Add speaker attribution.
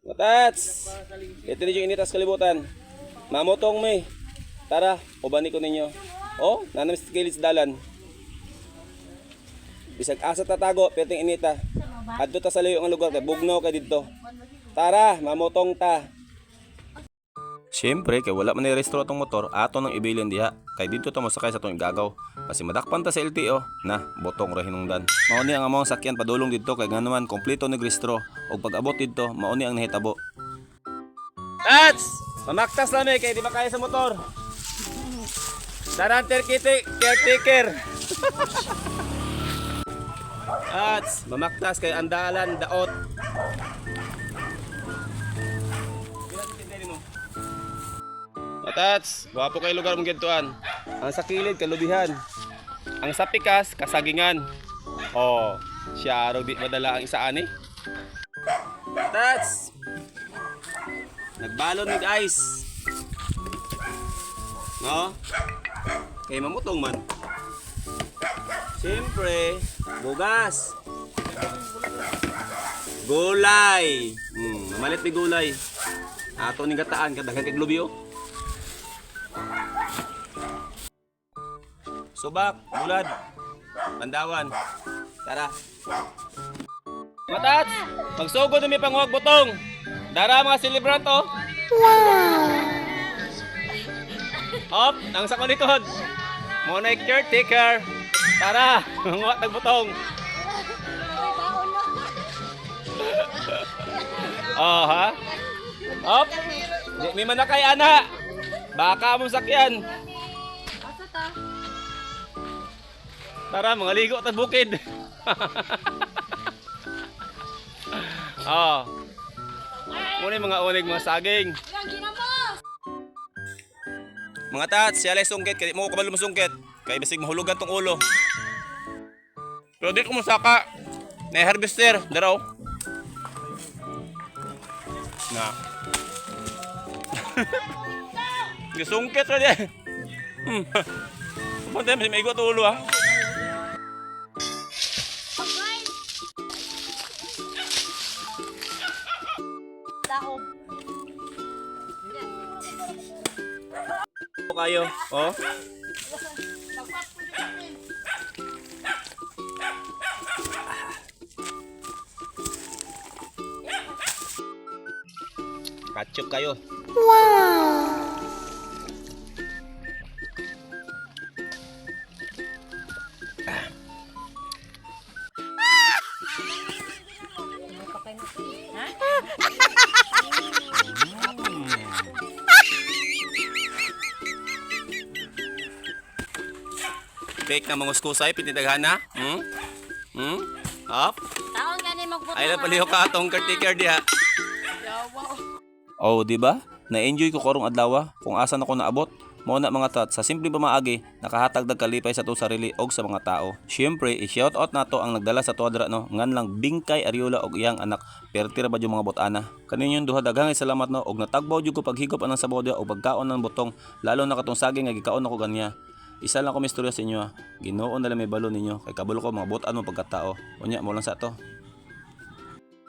Speaker 1: Matats! Ito rin yung initas kalibutan. Mamotong may. Tara, ubani ko ninyo. Oh, nanamis kilis dalan. Bisag asa tatago, perting inita. Adto ta sa layo ang lugar kay bugnaw kay didto. Tara, mamotong ta. Siyempre, kay wala man ni-restro atong motor, ato nang ibilin diha. Kay dito ta mosakay sa atong igagaw. Kasi madakpan ta sa LTO, na, botong ra hinungdan. Mauni ang among sakyan padulong dito kay ganuman kompleto nag-restro. O pag abot dito, mauni ang nahitabo. Tats! Mamaktas na kay di ba kaya sa motor? Daranter kiti, caretaker. Tats, mamaktas kay andalan, daot. Matats, guwapo kay lugar mong gintuan. Ang sa kilid, kalubihan. Ang sa pikas, kasagingan. Oh, siya araw di madala ang isa ani. Matats! Nagbalon with ice. No? Kay mamutong man. Siyempre, bugas. Gulay. Malit ni gulay. Ato ni gataan, kadagan kay glubyo. Subak, bulad, pandawan. Tara. Matats, magsugod na may panguwag butong. Dara mga celebrant oh. Wow! Hop, nang sa konitod. Muna caretaker. Tara, manguwag nagbutong. Oh ha? Hop, di may manakay ana. Baka mong sakyan. Tara, mga ligo at bukid. Oh. Muna mga unig mga saging. Mga tats, siya lay sungkit. Kaya mo kabalo masungkit. Kaya bisig mahulugan tong ulo. Pero di ko masaka. Na harvester. Daraw. Na. Gisungkit ra di. Punta masih may igot ulo ha. Kayo, oh. Kacuk kayo. Wow. Fake na mga uskusay, pinitaghan na. Up.
Speaker 2: Taon gani magbuto.
Speaker 1: Ay lang paliho ka atong caretaker diha. Oh, di ba? Na-enjoy ko karong adlaw kung asan ako naabot. Mao na mga tat, sa simple pamaagi, nakahatag dag kalipay sa to sarili og sa mga tao. Syempre, i-shout out nato ang nagdala sa tuadra no, ngan lang Bingkay Ariola og iyang anak. Pertira ba yung mga botana. Kaninyon duha daghang salamat no og natagbaw jud ko paghigop anang sabaw dia og pagkaon ng botong, lalo na katong saging nga gikaon ako ganiya. Isa lang ko misturya sa inyo. Ginoo na lang may balon ninyo kay kabalo ko mga botan mo pagkatao. Unya mo lang sa to.